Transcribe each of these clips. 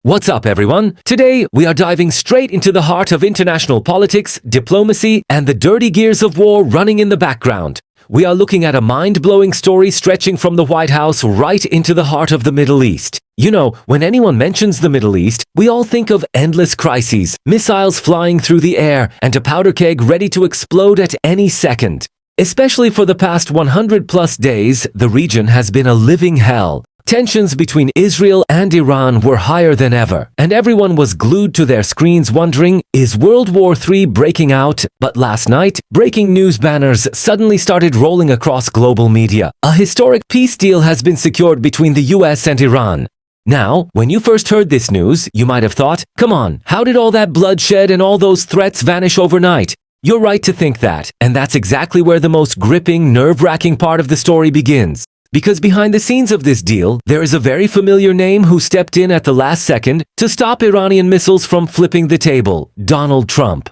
What's up, everyone? Today, we are diving straight into the heart of international politics, diplomacy, and the dirty gears of war running in the background. We are looking at a mind-blowing story stretching from the White House right into the heart of the Middle East. You know, when anyone mentions the Middle East, we all think of endless crises, missiles flying through the air, and a powder keg ready to explode at any second. Especially for the past 100-plus days, the region has been a living hell. Tensions between Israel and Iran were higher than ever, and everyone was glued to their screens wondering, is World War III breaking out? But last night, breaking news banners suddenly started rolling across global media. A historic peace deal has been secured between the US and Iran. Now, when you first heard this news, you might have thought, come on, how did all that bloodshed and all those threats vanish overnight? You're right to think that, and that's exactly where the most gripping, nerve-wracking part of the story begins. Because behind the scenes of this deal, there is a very familiar name who stepped in at the last second to stop Iranian missiles from flipping the table: Donald Trump.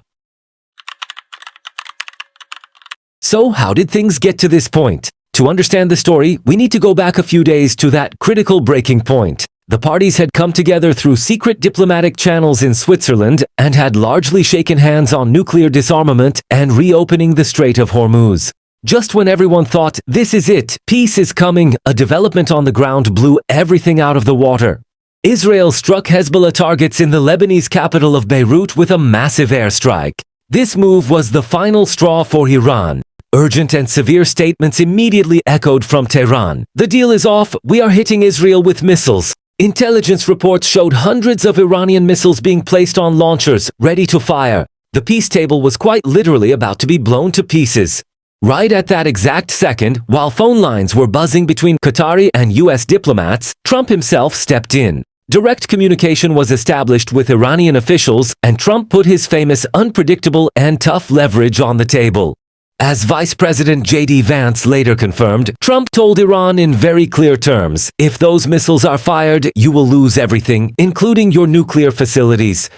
So, how did things get to this point? To understand the story, we need to go back a few days to that critical breaking point. The parties had come together through secret diplomatic channels in Switzerland and had largely shaken hands on nuclear disarmament and reopening the Strait of Hormuz. Just when everyone thought, this is it, peace is coming, a development on the ground blew everything out of the water. Israel struck Hezbollah targets in the Lebanese capital of Beirut with a massive airstrike. This move was the final straw for Iran. Urgent and severe statements immediately echoed from Tehran. The deal is off, we are hitting Israel with missiles. Intelligence reports showed hundreds of Iranian missiles being placed on launchers, ready to fire. The peace table was quite literally about to be blown to pieces. Right at that exact second, while phone lines were buzzing between Qatari and US diplomats, Trump himself stepped in. Direct communication was established with Iranian officials, and Trump put his famous unpredictable and tough leverage on the table. As Vice President J.D. Vance later confirmed, Trump told Iran in very clear terms, if those missiles are fired, you will lose everything, including your nuclear facilities.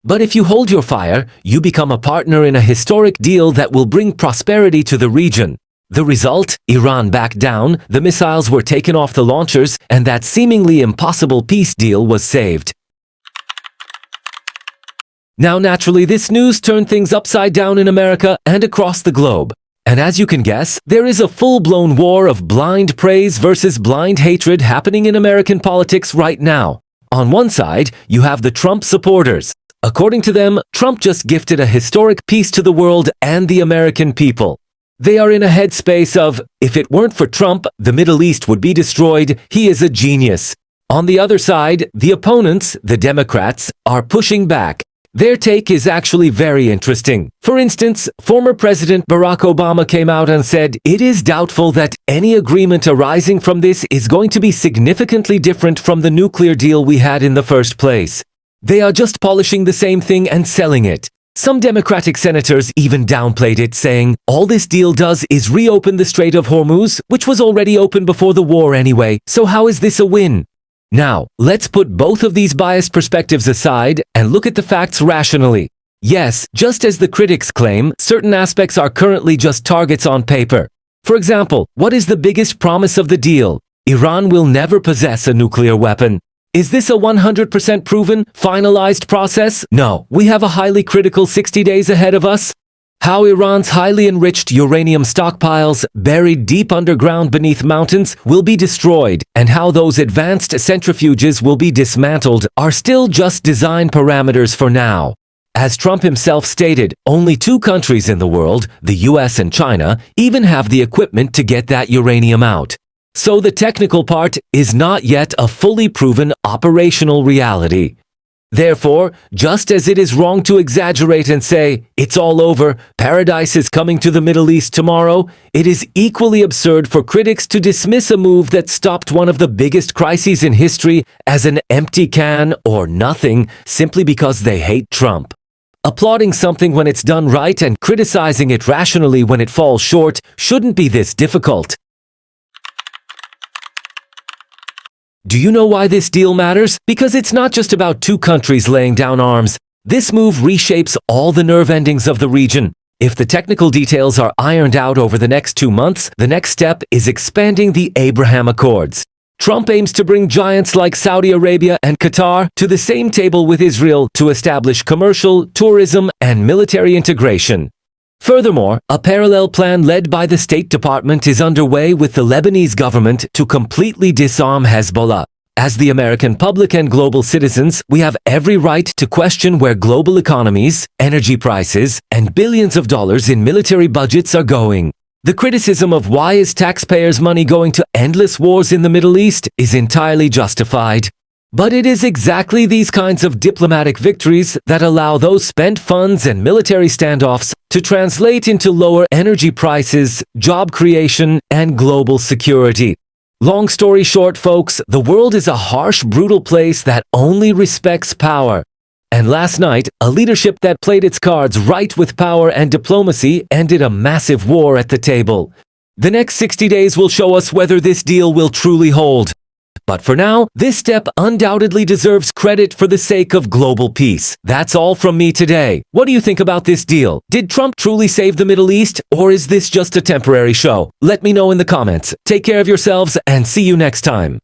But if you hold your fire, you become a partner in a historic deal that will bring prosperity to the region. The result? Iran backed down, the missiles were taken off the launchers, and that seemingly impossible peace deal was saved. Now, naturally, this news turned things upside down in America and across the globe. And as you can guess, there is a full-blown war of blind praise versus blind hatred happening in American politics right now. On one side, you have the Trump supporters. According to them, Trump just gifted a historic peace to the world and the American people. They are in a headspace of, if it weren't for Trump, the Middle East would be destroyed, he is a genius. On the other side, the opponents, the Democrats, are pushing back. Their take is actually very interesting. For instance, former President Barack Obama came out and said, it is doubtful that any agreement arising from this is going to be significantly different from the nuclear deal we had in the first place. They are just polishing the same thing and selling it. Some Democratic senators even downplayed it, saying, all this deal does is reopen the Strait of Hormuz, which was already open before the war anyway, so how is this a win? Now, let's put both of these biased perspectives aside and look at the facts rationally. Yes, just as the critics claim, certain aspects are currently just targets on paper. For example, what is the biggest promise of the deal? Iran will never possess a nuclear weapon. Is this a 100% proven, finalized process? No, we have a highly critical 60 days ahead of us. How Iran's highly enriched uranium stockpiles, buried deep underground beneath mountains, will be destroyed, and how those advanced centrifuges will be dismantled are still just design parameters for now. As Trump himself stated, only two countries in the world, the US and China, even have the equipment to get that uranium out. So the technical part is not yet a fully proven operational reality. Therefore, just as it is wrong to exaggerate and say, it's all over, paradise is coming to the Middle East tomorrow, it is equally absurd for critics to dismiss a move that stopped one of the biggest crises in history as an empty can or nothing simply because they hate Trump. Applauding something when it's done right and criticizing it rationally when it falls short shouldn't be this difficult. Do you know why this deal matters? Because it's not just about two countries laying down arms. This move reshapes all the nerve endings of the region. If the technical details are ironed out over the next 2 months, the next step is expanding the Abraham Accords. Trump aims to bring giants like Saudi Arabia and Qatar to the same table with Israel to establish commercial, tourism, and military integration. Furthermore, a parallel plan led by the State Department is underway with the Lebanese government to completely disarm Hezbollah. As the American public and global citizens, we have every right to question where global economies, energy prices, and billions of dollars in military budgets are going. The criticism of why is taxpayers' money going to endless wars in the Middle East is entirely justified. But it is exactly these kinds of diplomatic victories that allow those spent funds and military standoffs to translate into lower energy prices, job creation, and global security. Long story short, folks, the world is a harsh, brutal place that only respects power. And last night, a leadership that played its cards right with power and diplomacy ended a massive war at the table. The next 60 days will show us whether this deal will truly hold. But for now, this step undoubtedly deserves credit for the sake of global peace. That's all from me today. What do you think about this deal? Did Trump truly save the Middle East, or is this just a temporary show? Let me know in the comments. Take care of yourselves and see you next time.